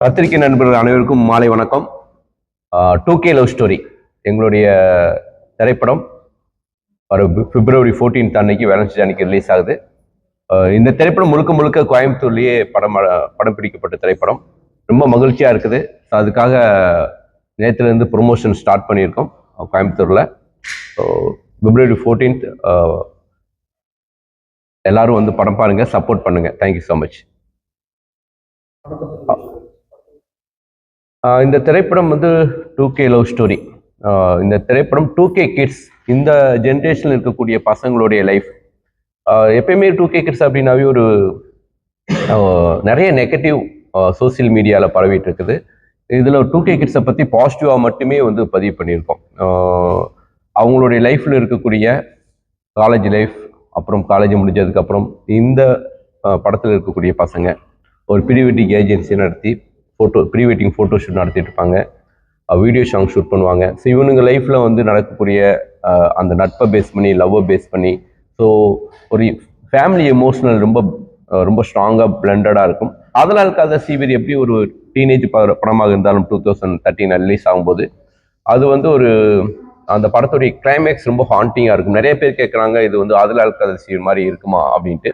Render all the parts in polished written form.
பத்திரிகை நண்பர்கள் அனைவருக்கும் மாலை வணக்கம். 2K லவ் ஸ்டோரி எங்களுடைய திரைப்படம் ஒரு February 14th அன்னைக்கு வேலன்ஸ் அன்னைக்கு ரிலீஸ் ஆகுது. இந்த திரைப்படம் முழுக்க முழுக்க கோயம்புத்தூர்லேயே படம் பிடிக்கப்பட்ட திரைப்படம். ரொம்ப மகிழ்ச்சியாக இருக்குது. அதுக்காக நேற்றுலேருந்து ப்ரொமோஷன் ஸ்டார்ட் பண்ணியிருக்கோம் கோயம்புத்தூரில். February 14th எல்லாரும் வந்து படம் பாருங்க, சப்போர்ட் பண்ணுங்க. Thank you so much. இந்த திரைப்படம் வந்து 2K லவ் ஸ்டோரி. இந்த திரைப்படம் 2K கிட்ஸ், இந்த ஜென்ரேஷனில் இருக்கக்கூடிய பசங்களுடைய லைஃப். எப்பயுமே 2K கிட்ஸ் அப்படின்னாவே ஒரு நிறைய நெகட்டிவ் சோசியல் மீடியாவில் பரவிட்டு இருக்குது. இதில் 2K கிட்ஸை பற்றி பாசிட்டிவாக மட்டுமே வந்து பதிவு பண்ணியிருக்கோம். அவங்களுடைய லைஃப்பில் இருக்கக்கூடிய காலேஜ் லைஃப், அப்புறம் காலேஜ் முடிஞ்சதுக்கப்புறம் இந்த படத்தில் இருக்கக்கூடிய பசங்க ஒரு ப்ரீ வெட்டிங் ஏஜென்சி நடத்தி ப்ரீ வெட்டிங் ஃபோட்டோ ஷூட் நடத்திட்டு இருப்பாங்க, வீடியோ சாங் ஷூட் பண்ணுவாங்க. ஸோ இவனுங்க லைஃப்பில் வந்து நடக்கக்கூடிய அந்த நட்பை பேஸ் பண்ணி, லவ்வை பேஸ் பண்ணி, ஸோ ஒரு ஃபேமிலி எமோஷனல் ரொம்ப ரொம்ப ஸ்ட்ராங்காக பிளண்டடாக இருக்கும். அதனால் கதை சீவிரி எப்படி ஒரு டீனேஜ் படமாக இருந்தாலும் 2013 ரிலீஸ் ஆகும்போது அது வந்து ஒரு அந்த படத்துடைய கிளைமேக்ஸ் ரொம்ப ஹாண்டிங்காக இருக்கும். நிறைய பேர் கேட்குறாங்க, இது வந்து அதனால் கதை சீர் மாதிரி இருக்குமா அப்படின்ட்டு.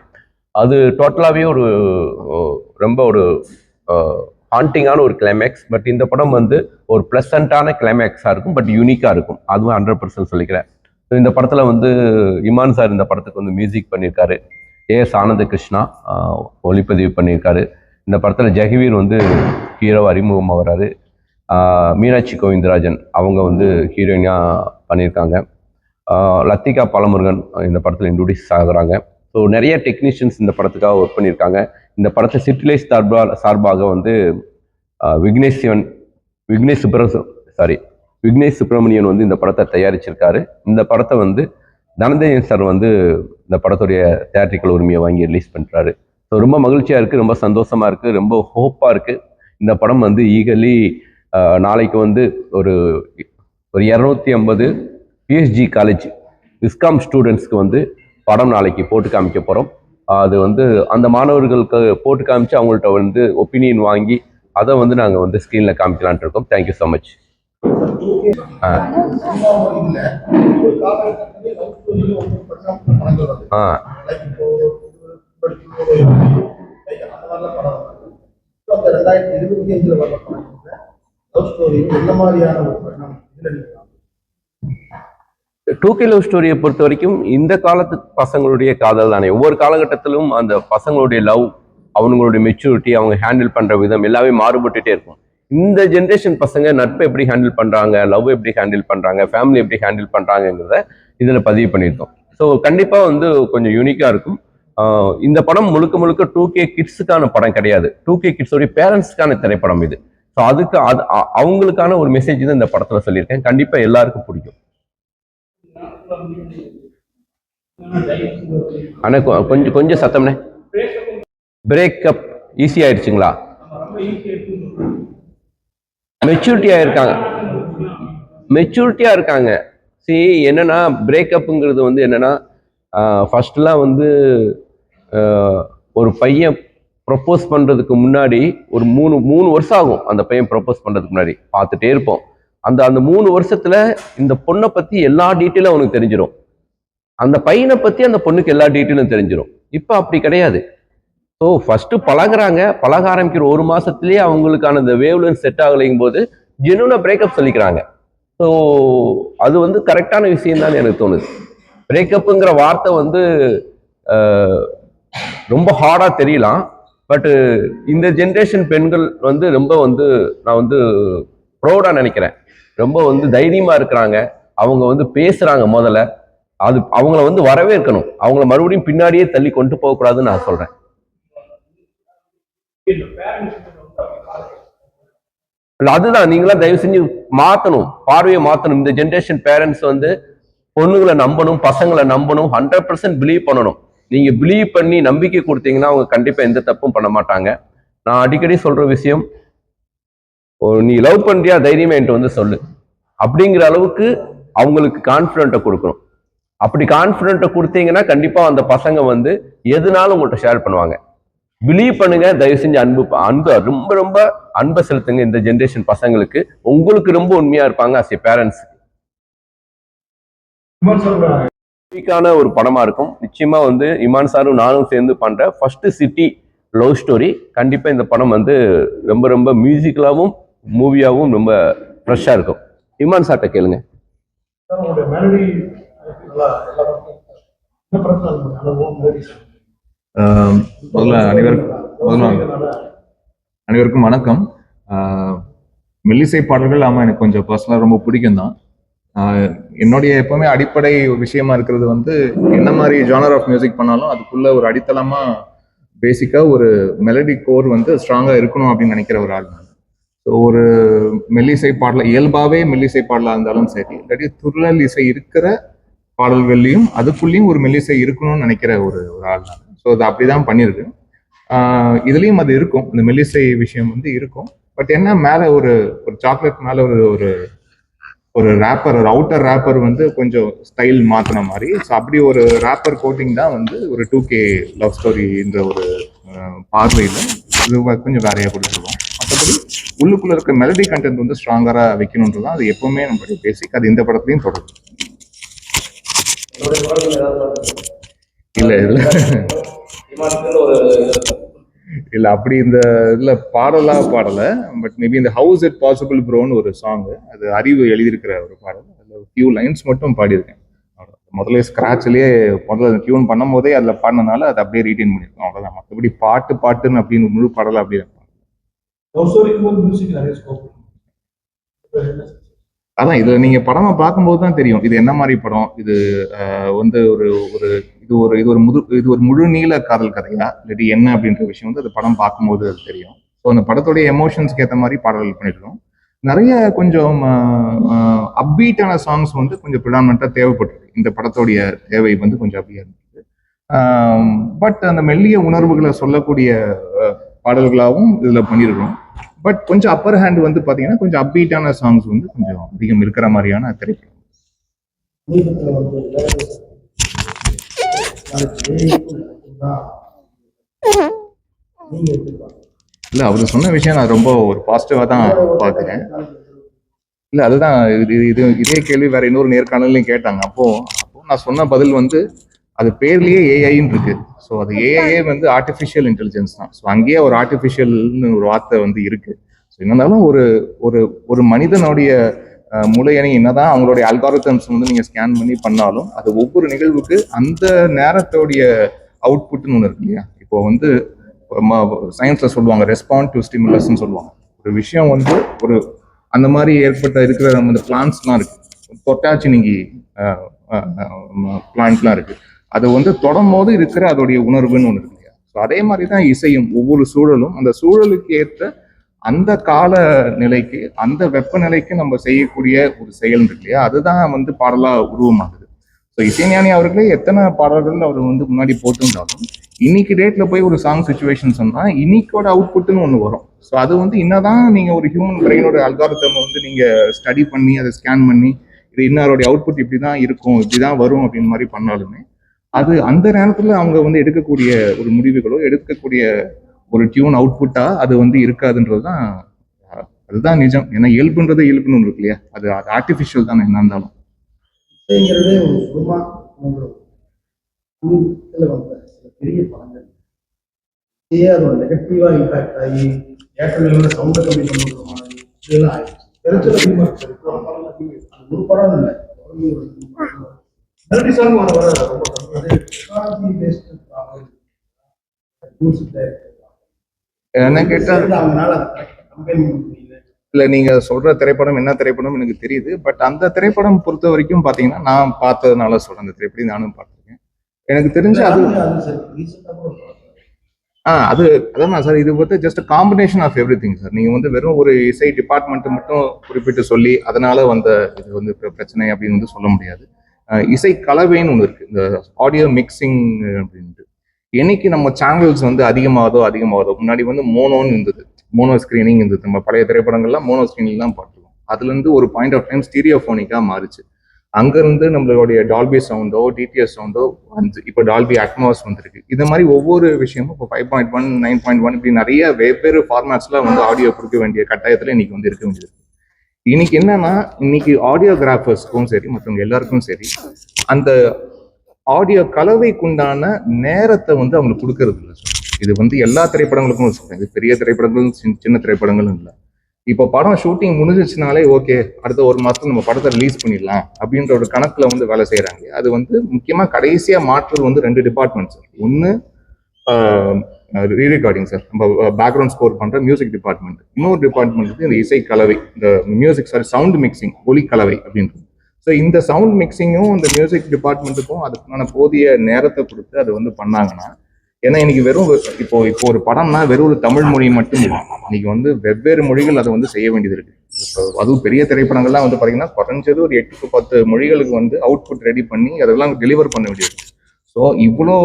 அது டோட்டலாகவே ஒரு ரொம்ப ஒரு ஹாண்டிங்கான ஒரு கிளைமேக்ஸ். பட் இந்த படம் வந்து ஒரு ப்ளசண்ட்டான கிளைமேக்ஸாக இருக்கும், பட் யூனிக்காக இருக்கும். அதுவும் 100% சொல்லிக்கிறேன். ஸோ இந்த படத்தில் வந்து இமான் சார் இந்த படத்துக்கு வந்து மியூசிக் பண்ணியிருக்காரு. ஏஎஸ் ஆனந்த கிருஷ்ணா ஒளிப்பதிவு பண்ணியிருக்காரு. இந்த படத்தில் ஜெகவீர் வந்து ஹீரோவாக அறிமுகமாக வர்றாரு. மீனாட்சி கோவிந்தராஜன் அவங்க வந்து ஹீரோயினாக பண்ணியிருக்காங்க. லத்திகா பாலமுருகன் இந்த படத்தில் இன்ட்ரோடியூஸ் ஆகுறாங்க. ஸோ நிறைய டெக்னீஷியன்ஸ் இந்த படத்துக்காக ஒர்க் பண்ணியிருக்காங்க. இந்த படத்தை சிட்டிலைஸ் சார்பாக வந்து விக்னேஷ் சுப்பிரமணியன் வந்து இந்த படத்தை தயாரிச்சிருக்காரு. இந்த படத்தை வந்து தனஞ்சயன் சார் வந்து இந்த படத்துடைய தியேட்ரிக்கல் உரிமையை வாங்கி ரிலீஸ் பண்ணுறாரு. ஸோ ரொம்ப மகிழ்ச்சியாக இருக்குது, ரொம்ப சந்தோஷமாக இருக்குது, ரொம்ப ஹோப்பாக இருக்குது. இந்த படம் வந்து ஈகலி நாளைக்கு வந்து ஒரு 250 PSG காலேஜ் விஸ்காம் ஸ்டூடெண்ட்ஸ்க்கு வந்து படம் நாளைக்கு போட்டு காமிக்க போகிறோம். அது வந்து அந்த மாணவர்களுக்கு போட்டு காமிச்சு அவங்கள்ட்ட வந்து ஒப்பீனியன் வாங்கி அதை வந்து நாங்கள் வந்து ஸ்க்ரீனில் காமிக்கலான்ட்டு இருக்கோம். Thank you so much. Two K love ஸ்டோரியை பொறுத்த வரைக்கும் இந்த காலத்து பசங்களுடைய காதல் தானே. ஒவ்வொரு காலகட்டத்திலும் அந்த பசங்களுடைய லவ், அவங்களுடைய மெச்சூரிட்டி, அவங்க ஹேண்டில் பண்ற விதம் எல்லாமே மாறுபட்டுட்டே இருக்கும். இந்த ஜென்ரேஷன் பசங்க நட்பை எப்படி ஹேண்டில் பண்றாங்க, லவ் எப்படி ஹேண்டில் பண்றாங்க, ஃபேமிலி எப்படி ஹேண்டில் பண்றாங்கிறத இதுல பதிவு பண்ணியிருக்கோம். ஸோ கண்டிப்பா வந்து கொஞ்சம் யூனிக்கா இருக்கும். இந்த படம் முழுக்க முழுக்க 2K கிட்ஸுக்கான படம் கிடையாது. 2K கிட்ஸோடைய பேரண்ட்ஸ்க்கான திரைப்படம் இது. ஸோ அதுக்கு அவங்களுக்கான ஒரு மெசேஜ் தான் இந்த படத்துல சொல்லியிருக்கேன். கண்டிப்பா எல்லாருக்கும் பிடிக்கும். ஆனா கொஞ்சம் சத்தம்னே. Breakup easy ஆயிடுச்சுங்களா? மெச்சூரிட்டியா இருக்காங்க. என்னன்னா பிரேக்கப்புங்கிறது வந்து என்னன்னா, ஃபர்ஸ்ட்லாம் வந்து ஒரு பையன் ப்ரொப்போஸ் பண்றதுக்கு முன்னாடி ஒரு மூணு வருஷம் ஆகும். அந்த பையன் ப்ரொப்போஸ் பண்றதுக்கு முன்னாடி பார்த்துட்டே இருப்போம். அந்த 3 வருஷத்துல இந்த பொண்ணை பத்தி எல்லா டீட்டெயிலும் அவனுக்கு தெரிஞ்சிடும். அந்த பையனை பத்தி அந்த பொண்ணுக்கு எல்லா டீட்டெயிலும் தெரிஞ்சிடும். இப்ப அப்படி கிடையாது. ஸோ ஃபர்ஸ்ட் பழக ஆரம்பிக்கிற 1 மாசத்துலயே அவங்களுக்கான இந்த வேவ்லென்த் செட் ஆகலைங்கும் போது ஜெனுவனா பிரேக்கப் சொல்லிக்கிறாங்க. ஸோ அது வந்து கரெக்டான விஷயம் தான் எனக்கு தோணுது. பிரேக்கப்புங்கிற வார்த்தை வந்து ரொம்ப ஹார்டா தெரியலாம். பட் இந்த ஜென்ரேஷன் பெண்கள் வந்து ரொம்ப வந்து நான் வந்து ப்ரௌடா நினைக்கிறேன். ரொம்ப வந்து தைரியமா இருக்கிறாங்க. அவங்க வந்து பேசுறாங்க. முதல்ல அது அவங்கள வந்து வரவேற்கணும். அவங்கள மறுபடியும் பின்னாடியே தள்ளி கொண்டு போகக்கூடாதுன்னு நான் சொல்றேன். அதுதான் நீங்களாம் தயவு செஞ்சு மாத்தணும், பார்வையை மாத்தணும். இந்த ஜென்ரேஷன் பேரண்ட்ஸ் வந்து பொண்ணுங்களை நம்பணும், பசங்களை நம்பணும், 100% பிலீவ் பண்ணணும். நீங்க பிலீவ் பண்ணி நம்பிக்கை கொடுத்தீங்கன்னா அவங்க கண்டிப்பா எந்த தப்பும் பண்ண மாட்டாங்க. நான் அடிக்கடி சொல்ற விஷயம், நீ லவ் பண்றியா தைரியமா என்கிட்ட வந்து சொல்லு அப்படிங்கிற அளவுக்கு அவங்களுக்கு கான்ஃபிடென்ட்டை கொடுக்கணும். அப்படி கான்ஃபிடென்ட்டை கொடுத்தீங்கன்னா கண்டிப்பா அந்த பசங்க வந்து எதுனாலும் உங்கள்கிட்ட ஷேர் பண்ணுவாங்க. பிலீவ் பண்ணுங்க, தயவு செஞ்சு அன்பு ரொம்ப ரொம்ப அன்பை செலுத்துங்க இந்த ஜென்ரேஷன் பசங்களுக்கு. உங்களுக்கு ரொம்ப உண்மையா இருப்பாங்க அஸ் ஏ பேரண்ட்ஸ். ஒரு படமா இருக்கும். நிச்சயமா வந்து இமான் சாரும் நானும் சேர்ந்து பண்ற ஃபர்ஸ்ட் சிட்டி லவ் ஸ்டோரி. கண்டிப்பா இந்த படம் வந்து ரொம்ப ரொம்ப மியூசிக்கலாவும் மூவியாவும் ரொம்ப ஃப்ரெஷ்ஷா இருக்கும். இமான் சார்ட்ட கேளுங்க. அனைவருக்கும் வணக்கம். மெல்லிசை பாடல்கள் ஆமா எனக்கு கொஞ்சம் பர்சனலா ரொம்ப பிடிக்கும் தான். என்னுடைய எப்பவுமே அடிப்படை விஷயமா இருக்கிறது வந்து என்ன மாதிரி ஜானர் ஆஃப் மியூசிக் பண்ணாலும் அதுக்குள்ள ஒரு அடித்தளமா பேசிக்கா ஒரு மெலடி கோர் வந்து ஸ்ட்ராங்கா இருக்கணும் அப்படின்னு நினைக்கிற ஒரு ஆள் நான். ஸோ ஒரு மெல்லிசை பாடல இயல்பாவே மெல்லிசை பாடலா இருந்தாலும் சரி, இல்லாட்டி துள்ளல் இசை இருக்கிற பாடல்கள்லையும் அதுக்குள்ளேயும் ஒரு மெல்லிசை இருக்கணும்னு நினைக்கிற ஒரு ஆள் நான். ஸோ அது அப்படிதான் பண்ணியிருக்கு. இதுலயும் அது இருக்கும், இந்த மெல்லிசை விஷயம் வந்து இருக்கும். பட் என்ன மேல ஒரு சாக்லேட் மேல ஒரு ரேப்பர், ஒரு அவுட்டர் ரேப்பர் வந்து கொஞ்சம் ஸ்டைல் மாத்தின மாதிரி. ஸோ அப்படி ஒரு ரேப்பர் கோட்டிங் தான் வந்து ஒரு 2K லவ் ஸ்டோரின்ற ஒரு பார்வையில் இது கொஞ்சம் வேறையா கொடுத்துருவோம். மற்றபடி உள்ளுக்குள்ள இருக்க மெலடி கண்டென்ட் வந்து ஸ்ட்ராங்கரா வைக்கணுன்றதான் அது எப்பவுமே நம்மளுடைய பேசிக். அது இந்த படத்துலையும் தொடரும். இல்ல அப்படி இந்த இதுல பாடல. பட் மேபி இந்த ஹவுஸ் இட் பாசிபிள் ப்ரோன்னு ஒரு சாங், அது அறிவு எழுதியிருக்கிற ஒரு பாடல். அதுல ஃபியூ லைன்ஸ் மட்டும் பாடியிருக்கேன். முதல்ல ஸ்கிராட்ச்லயே முதல்ல டியூன் பண்ணும் போதே அதுல பாடினதுனால அதை அப்படியே ரீடைன் பண்ணிருக்கோம், அவ்வளவுதான். மற்றபடி பாட்டுன்னு அப்படின்னு முழு பாடல அப்படியே அதான் இதுல நீங்க படமா பார்க்கும்போது தான் தெரியும் இது என்ன மாதிரி படம். இது வந்து இது ஒரு முழு நீள காதல் கதையா இல்லாட்டி என்ன அப்படின்ற விஷயம் வந்து அது படம் பார்க்கும்போது அது தெரியும். ஸோ அந்த படத்துடைய எமோஷன்ஸ்க்கு ஏற்ற மாதிரி பாடல்கள் பண்ணிருக்கோம். நிறைய கொஞ்சம் அப்பீட்டான சாங்ஸ் வந்து கொஞ்சம் ப்ரிடாமினண்டா தேவைப்பட்டிருக்கு. இந்த படத்துடைய தேவை வந்து கொஞ்சம் அப்படியே இருந்தது. பட் அந்த மெல்லிய உணர்வுகளை சொல்லக்கூடிய பாடல்களாகவும் இதுல பண்ணியிருக்கோம். பட் கொஞ்சம் அப்பர் ஹேண்ட் வந்து பாத்தீங்கன்னா கொஞ்சம் அப்பீட்டான சாங்ஸ் வந்து கொஞ்சம் அதிகம் இருக்கிற மாதிரியான திரைப்படம். இல்ல அவரு சொன்ன விஷயம் நான் ரொம்ப ஒரு பாசிட்டிவா தான் பாக்குறேன். இல்ல அதுதான் இதே கேள்வி வேற இன்னொரு நேர்காணலையும் கேட்டாங்க. அப்போ நான் சொன்ன பதில் வந்து அது பேர்லயே ஏஐன்னு இருக்கு. ஸோ அது ஏஐ வந்து ஆர்டிஃபிஷியல் இன்டெலிஜென்ஸ் தான். ஸோ அங்கேயே ஒரு ஆர்டிஃபிஷியல்னு ஒரு வார்த்தை வந்து இருக்கு. ஸோ என்னன்னாலும் ஒரு மனிதனுடைய மூளையணி என்னதான் அவங்களுடைய அல்காரிதம்ஸ் வந்து நீங்க ஸ்கேன் பண்ணி பண்ணாலும் அது ஒவ்வொரு நிகழ்வுக்கு அந்த நேரத்தோடைய அவுட்புட்னு ஒன்று இருக்கு இல்லையா. இப்போ வந்து சயின்ஸ்ல சொல்லுவாங்க ரெஸ்பாண்ட் டு ஸ்டிமுலஸ்ன்னு சொல்லுவாங்க. ஒரு விஷயம் வந்து அந்த மாதிரி இருக்கிற நம்ம பிளான்ட்ஸ்லாம் இருக்கு, தொட்டாச்சி நீங்கி பிளான்ட்லாம் இருக்கு. அது வந்து தொடும் போது இருக்கிற அதோடைய உணர்வுன்னு ஒன்று இருக்கு இல்லையா. ஸோ அதே மாதிரி தான் இசையும். ஒவ்வொரு சூழலும் அந்த சூழலுக்கு ஏற்ற அந்த கால நிலைக்கு அந்த வெப்பநிலைக்கு நம்ம செய்யக்கூடிய ஒரு செயல் இருக்கு இல்லையா, அதுதான் வந்து பாடலா உருவமாகுது. ஸோ இசைஞானி அவர்களே எத்தனை பாடல்கள் அவர் வந்து முன்னாடி போட்டிருந்தாலும் இன்னைக்கு டேட்ல போய் ஒரு சாங் சுச்சுவேஷன் சொன்னா இன்னைக்கோட அவுட்புட்னு ஒன்று வரும். ஸோ அது வந்து என்னதான் நீங்க ஒரு ஹியூமன் பிரெயினோட அல்காரிதம் வந்து நீங்க ஸ்டடி பண்ணி அதை ஸ்கேன் பண்ணி இது இன்னொருடைய அவுட்புட் இப்படிதான் இருக்கும் இப்படிதான் வரும் அப்படின்னு மாதிரி பண்ணாலுமே அது அந்த நேரத்துல அவங்க வந்து எடுக்கக்கூடிய ஒரு முடிவுகளோ எடுக்கக்கூடிய ஒரு டியூன் அவுட்புட்டா அது வந்து இருக்காதுன்றதுதான் அதுதான் நிஜம். ஏன்னா இயல்புன்றது இயல்புன்னு ஒன்று இருக்கு இல்லையா, அது ஆர்டிஃபிஷியல் தானே என்ன இருந்தாலும். பெரிய படங்கள் அதோட நெகட்டிவா இம்பாக்ட் ஆகி ஏற்றங்களோட சவுண்டை கம்மி பண்ணுற இதெல்லாம் ஆயிடுச்சு. பெருச்சல் அதிகமாக இருக்கு. ஒரு படம் இல்லை, மெலடி சாங் வர ரொம்ப டெக்னாலஜி பேஸ்ட் என்ன கேட்டா இல்ல நீங்க சொல்ற திரைப்படம் என்ன திரைப்படம் எனக்கு தெரியுது. பட் அந்த திரைப்படம் பொறுத்த வரைக்கும் பாத்தீங்கன்னா நான் பார்த்ததுனால சொல்றேன். அந்த திரைப்படம் நானும் பார்த்திருக்கேன். எனக்கு தெரிஞ்சு அதான் சார் இது வந்து just combination of everything sir. நீங்க வந்து வெறும் ஒரு இசை டிபார்ட்மெண்ட் மட்டும் குறிப்பிட்டு சொல்லி அதனால வந்த இது வந்து பிரச்சனை அப்படின்னு வந்து சொல்ல முடியாது. இசை கலவைன்னு ஒன்று இருக்கு, இந்த ஆடியோ மிக்சிங் அப்படின்ட்டு. என்னைக்கு நம்ம சேனல்ஸ் வந்து அதிகமாகதோ முன்னாடி வந்து மோனோன்னு இருந்தது, மோனோ ஸ்கிரீனிங் இருந்தது. நம்ம பழைய திரைப்படங்கள்லாம் மோனோ ஸ்கிரீனிங் தான் பார்த்துருக்கோம். அதுல இருந்து ஒரு பாயிண்ட் ஆஃப் டைம் ஸ்டீரியோஃபோனிக்கா மாறிச்சு. அங்கேருந்து நம்மளுடைய டால்பி சவுண்டோ டிடிஎஸ் சவுண்டோ வந்து இப்போ டால்பி அட்மாஸ் வந்திருக்கு. இது மாதிரி ஒவ்வொரு விஷயமும் இப்போ 5.1 9.1 இப்படி நிறைய வெவ்வேறு ஃபார்மேட்ஸ்ல வந்து ஆடியோ கொடுக்க வேண்டிய கட்டாயத்தில் இன்னைக்கு வந்து இருக்க வேண்டியது. இன்னைக்கு என்னன்னா, இன்னைக்கு ஆடியோகிராஃபர்ஸ்க்கும் சரி மற்றவங்க எல்லாருக்கும் சரி அந்த ஆடியோ கலவைக்குண்டான நேரத்தை வந்து அவங்களுக்கு கொடுக்கறது இல்லை. இது வந்து எல்லா திரைப்படங்களுக்கும் சொல்றேன். இது பெரிய திரைப்படங்களும் சின்ன திரைப்படங்களும் இல்லை. இப்போ படம் ஷூட்டிங் முடிஞ்சிச்சுனாலே ஓகே, அடுத்த ஒரு மாசத்துல நம்ம படத்தை ரிலீஸ் பண்ணிடலாம் அப்படின்ற ஒரு கணக்குல வந்து வேலை செய்யறாங்க. அது வந்து முக்கியமா கடைசியா மாற்றுறது வந்து 2 டிபார்ட்மெண்ட்ஸ். ஒன்னு ரீரெக்கார்டிங் சார், நம்ம பேக்ரவுண்ட் ஸ்கோர் பண்ற மியூசிக் டிபார்ட்மெண்ட். இன்னொரு டிபார்ட்மெண்ட் வந்து இந்த இசை கலவை, இந்த மியூசிக் சவுண்ட் மிக்சிங், ஒலி கலவை அப்படின்றது. ஸோ இந்த சவுண்ட் மிக்சிங்கும் இந்த மியூசிக் டிபார்ட்மெண்ட்டுக்கும் அதுக்கான போதிய நேரத்தை கொடுத்து அது வந்து பண்ணாங்கன்னா, ஏன்னா இன்னைக்கு வெறும் இப்போ ஒரு படம்னா வெறும் ஒரு தமிழ் மொழி மட்டும் இல்லை, இன்னைக்கு வந்து வெவ்வேறு மொழிகள் அதை வந்து செய்ய வேண்டியது இருக்கு. அதுவும் பெரிய திரைப்படங்கள்லாம் வந்து பாத்தீங்கன்னா குறைஞ்சது ஒரு 8 to 10 மொழிகளுக்கு வந்து அவுட்புட் ரெடி பண்ணி அதெல்லாம் டெலிவர் பண்ண வேண்டியது. ஸோ இவ்வளோ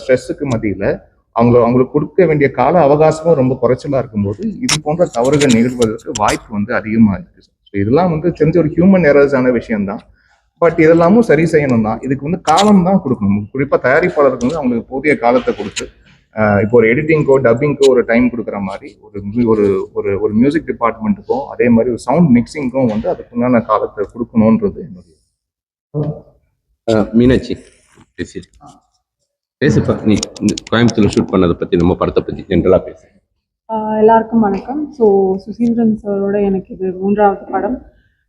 ஸ்ட்ரெஸ்ஸுக்கு மத்தியில் அவங்களுக்கு கொடுக்க வேண்டிய கால அவகாசமும் ரொம்ப குறைச்சலா இருக்கும்போது இது போன்ற தவறுகள் நிகழ்வதற்கு வாய்ப்பு வந்து அதிகமாக இருக்கு. ஸோ இதெல்லாம் வந்து தெரிஞ்ச ஒரு ஹியூமன் எரர்ஸான விஷயம்தான். பட் இதெல்லாமும் சரி செய்யணும் தான். இதுக்கு வந்து காலம் தான் கொடுக்கணும். குறிப்பாக தயாரிப்பாளருக்கு வந்து அவங்களுக்கு போதிய காலத்தை கொடுத்து இப்போ ஒரு எடிட்டிங்கோ டப்பிங்கோ ஒரு டைம் கொடுக்குற மாதிரி ஒரு ஒரு ஒரு மியூசிக் டிபார்ட்மெண்ட்டுக்கும் அதே மாதிரி ஒரு சவுண்ட் மிக்சிங்க்கும் வந்து அதுக்குண்டான காலத்தை கொடுக்கணுன்றது என்னுடைய. மீனாட்சி பேசுப்பா. நீ கோயம்புத்தூர்ல ஷூட் பண்ணதை பத்தி, நம்ம படத்தை பத்தி ஜென்ரலா பேசு. எல்லாருக்கும் வணக்கம். ஸோ சுசீந்திரன் சாரோட எனக்கு இது 3வது படம்.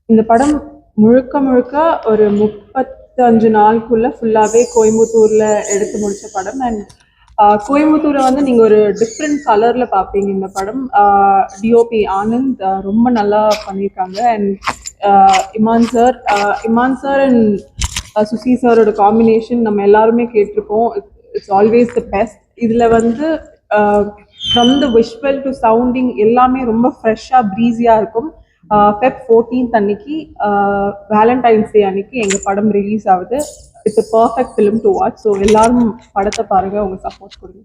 இந்த படம் முழுக்க ஒரு 35 நாளுக்குள்ள ஃபுல்லாகவே கோயம்புத்தூரில் எடுத்து முடித்த படம். அண்ட் கோயம்புத்தூரை வந்து நீங்கள் ஒரு டிஃப்ரெண்ட் கலரில் பார்ப்பீங்க. இந்த படம் டிஓபி ஆனந்த் ரொம்ப நல்லா பண்ணியிருக்காங்க. And Imman sir and Susi சாரோட காம்பினேஷன் நம்ம எல்லாருமே கேட்டிருப்போம். It's always the best. இதில் வந்து from the visual to sounding எல்லாமே ரொம்ப ஃப்ரெஷ்ஷாக ப்ரீஸியாக இருக்கும். Feb 14th அன்னைக்கு வேலண்டைன்ஸ் டே அன்னைக்கு எங்கள் படம் ரிலீஸ் ஆகுது. It's a perfect film to watch. So எல்லாரும் படத்தை பாருங்க, உங்க சப்போர்ட் கொடுங்க.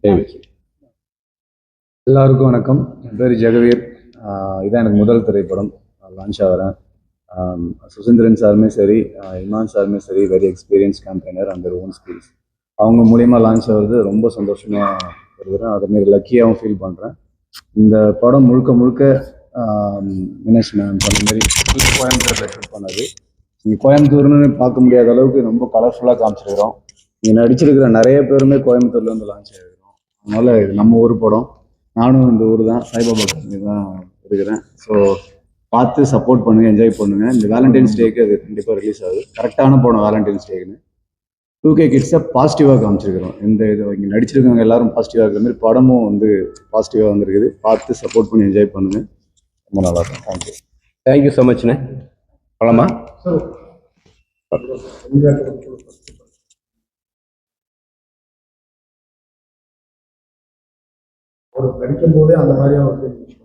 எல்லாருக்கும் வணக்கம். என் பேர் ஜெகவீர். இதான் எனக்கு முதல் திரைப்படம் லான்ச் ஆகிறேன். சுசீந்திரன் சாருமே சரி, இமான் சாருமே சரி, very experience campaigner and their own skills. அவங்க மூலிமா லான்ச் ஆகுறது ரொம்ப சந்தோஷமாக இருக்கிறேன். அதேமாரி லக்கியாகவும் ஃபீல் பண்ணுறேன். இந்த படம் முழுக்க மீனாட்சி மேம் சொன்ன மாதிரி கோயம்புத்தூரில் ஷூட் பண்ணது. இங்கே கோயம்புத்தூர்னு பார்க்க முடியாத அளவுக்கு ரொம்ப கலர்ஃபுல்லாக காமிச்சிருக்கிறோம். இங்கே நடிச்சிருக்கிற நிறைய பேருமே கோயம்புத்தூர்ல வந்து லான்ச் ஆகிருக்கிறோம். அதனால இது நம்ம ஊர் படம். நானும் இந்த ஊர் தான், சாய்பாபா கம்பெனி தான் இருக்கிறேன். ஸோ பார்த்து சப்போர்ட் பண்ணுங்க, என்ஜாய் பண்ணுங்க. இந்த வேலண்டைன்ஸ் டேக்கு அது கண்டிப்பாக ரிலீஸ் ஆகுது. கரெக்டான படம் வேலண்டைன்ஸ் டேக்குன்னு 2K கிட்ஸை பாசிட்டிவாக காமிச்சிருக்கிறோம். இந்த இது இங்கே நடிச்சிருக்கவங்க எல்லாரும் பாசிட்டிவாக இருக்கிற மாதிரி படமும் வந்து பாசிட்டிவாக வந்துருக்குது. பார்த்து சப்போர்ட் பண்ணி என்ஜாய் பண்ணுங்க. ரொம்ப நல்லா இருக்கும். தேங்க்யூ. தேங்க்யூ ஸோ மச்ண்ணே. படமா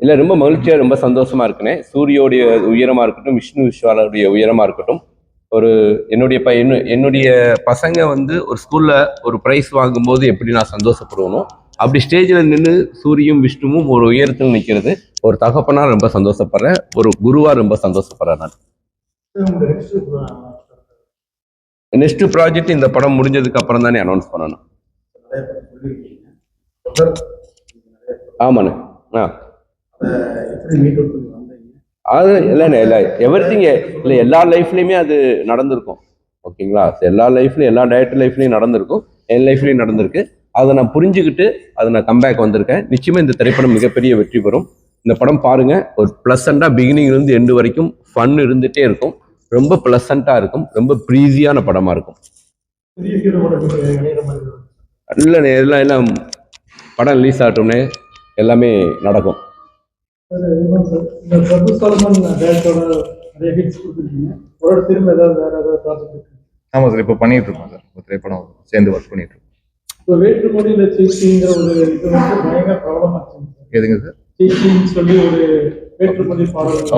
இல்லை, ரொம்ப மகிழ்ச்சியா ரொம்ப சந்தோஷமா இருக்குண்ணே. சூரியோடைய உயரமா இருக்கட்டும், விஷ்ணு விஷாலுடைய உயரமா இருக்கட்டும், ஒரு என்னுடைய பசங்க வந்து ஒரு ஸ்கூல்ல ஒரு ப்ரைஸ் வாங்கும்போது எப்படி நான் சந்தோஷப்படுவனோ, அப்படி ஸ்டேஜில் நின்று சூரியும் விஷ்ணுவும் ஒரு உயரத்தில் நிற்கிறது ஒரு தகப்பனா ரொம்ப சந்தோஷப்படுறேன். ஒரு குருவா ரொம்ப சந்தோஷப்படுறேன். நான் நெக்ஸ்ட் ப்ராஜெக்ட் இந்த படம் முடிஞ்சதுக்கு அப்புறம் தானே அனௌன்ஸ் பண்ணணும். ஆமாண்ணே. அது இல்லைண்ணே, இல்லை எவ்ரிதிங் இல்லை, எல்லா லைஃப்லையுமே அது நடந்திருக்கும். ஓகேங்களா? எல்லா லைஃப்லையும், எல்லா டைரக்டர் லைஃப்லையும் நடந்திருக்கும், என் லைஃப்லையும் நடந்திருக்கு. அதை நான் புரிஞ்சுக்கிட்டு அதை நான் கம்பேக் வந்திருக்கேன். நிச்சயமாக இந்த திரைப்படம் மிகப்பெரிய வெற்றி பெறும். இந்த படம் பாருங்க, ஒரு ப்ளசண்டாக பிகினிங்லேருந்து எண்டு வரைக்கும் ஃபன் இருந்துகிட்டே இருக்கும். ரொம்ப ப்ளசண்டாக இருக்கும், ரொம்ப ப்ரீஸியான படமாக இருக்கும். இல்லைண்ணே, எல்லாம் படம் ரிலீஸ் ஆகட்டும்னே எல்லாமே நடக்கும். ஆமாம் சார், இப்போ பண்ணிட்டு இருக்கோம் சார். ஒரு திரைப்படம் சேர்ந்து ஒர்க் பண்ணிட்டு இருக்கோம். எதுங்க சார்?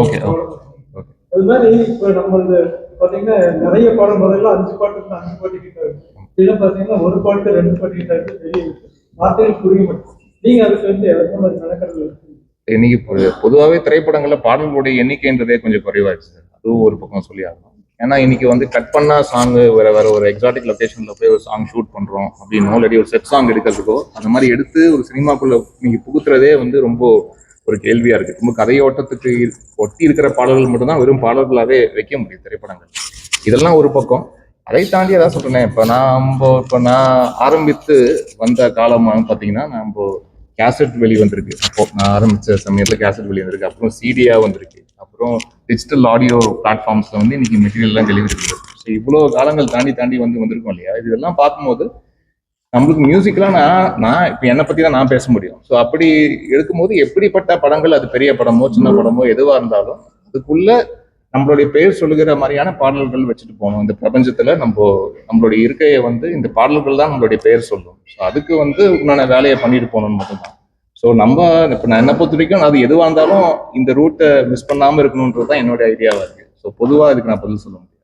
Okay okay. அது மாதிரி இப்போ நம்மளது பார்த்தீங்கன்னா நிறைய பாடம் முதல்ல 5 பாட்டு 5 பாட்டு கிட்ட இருக்கு. இதெல்லாம் பார்த்தீங்கன்னா ஒரு பாட்டு 2 பாட்டு கிட்ட இருக்கு. பெரிய வார்த்தைகள் புரிய மாட்டேங்குது. நீங்க அதுக்கு வந்து எந்த மாதிரி நடக்கிறது இருக்கு? இன்னைக்கு பொதுவாகவே திரைப்படங்கள்ல பாடல்களுடைய எண்ணிக்கைன்றதே கொஞ்சம் குறைவாயிடுச்சு சார். அதுவும் ஒரு பக்கம் சொல்லி ஆகணும். ஏன்னா இன்னைக்கு வந்து கட் பண்ணா சாங்கு வேற ஒரு எக்ஸாட்டிக் லொகேஷன்ல போய் ஒரு சாங் ஷூட் பண்றோம் அப்படின்னு இல்லாட்டி ஒரு செட் சாங் எடுக்கிறதுக்கோ அந்த மாதிரி எடுத்து ஒரு சினிமாக்குள்ள நீங்க புகுத்துறதே வந்து ரொம்ப ஒரு கேள்வியா இருக்கு. ரொம்ப கதையோட்டத்துக்கு ஒட்டி இருக்கிற பாடல்கள் மட்டும்தான் வெறும் பாடல்களாவே வைக்க முடியும் திரைப்படங்கள். இதெல்லாம் ஒரு பக்கம். அதை தாண்டி அதான் சொல்றேன், இப்போ நான் ஆரம்பித்து வந்த காலம் பாத்தீங்கன்னா நம்ம கேசட் வெளிவந்திருக்கு. அப்போ நான் ஆரம்பிச்ச சமயத்துல கேசட் வெளிவந்திருக்கு. அப்புறம் சிடியா வந்திருக்கு. அப்புறம் டிஜிட்டல் ஆடியோ பிளாட்ஃபார்ம்ஸ்ல வந்து இன்னைக்கு மெட்டீரியல்லாம் டெலிவரி இருக்குது. ஸோ இவ்வளோ காலங்கள் தாண்டி வந்திருக்கோம் இல்லையா? இதெல்லாம் பார்க்கும்போது நம்மளுக்கு மியூசிக்லாம் நான் இப்போ என்னை பத்தி தான் நான் பேச முடியும். ஸோ அப்படி எடுக்கும்போது எப்படிப்பட்ட படங்கள், அது பெரிய படமோ சின்ன படமோ எதுவா இருந்தாலும் அதுக்குள்ள நம்மளுடைய பெயர் சொல்லுகிற மாதிரியான பாடல்கள் வச்சுட்டு போகணும். இந்த பிரபஞ்சத்துல நம்மளுடைய இருக்கையை வந்து இந்த பாடல்கள் தான் நம்மளுடைய பெயர் சொல்லும். ஸோ அதுக்கு வந்து உண்டான வேலையை பண்ணிட்டு போகணும்னு மட்டும்தான். ஸோ இப்போ நான் என்ன பொறுத்த வரைக்கும் அது எதுவாக இருந்தாலும் இந்த ரூட்டை மிஸ் பண்ணாமல் இருக்கணுன்றது தான் என்னோட ஐடியாவாக இருக்கு. ஸோ பொதுவாக இதுக்கு நான் பதில் சொல்ல முடியும்.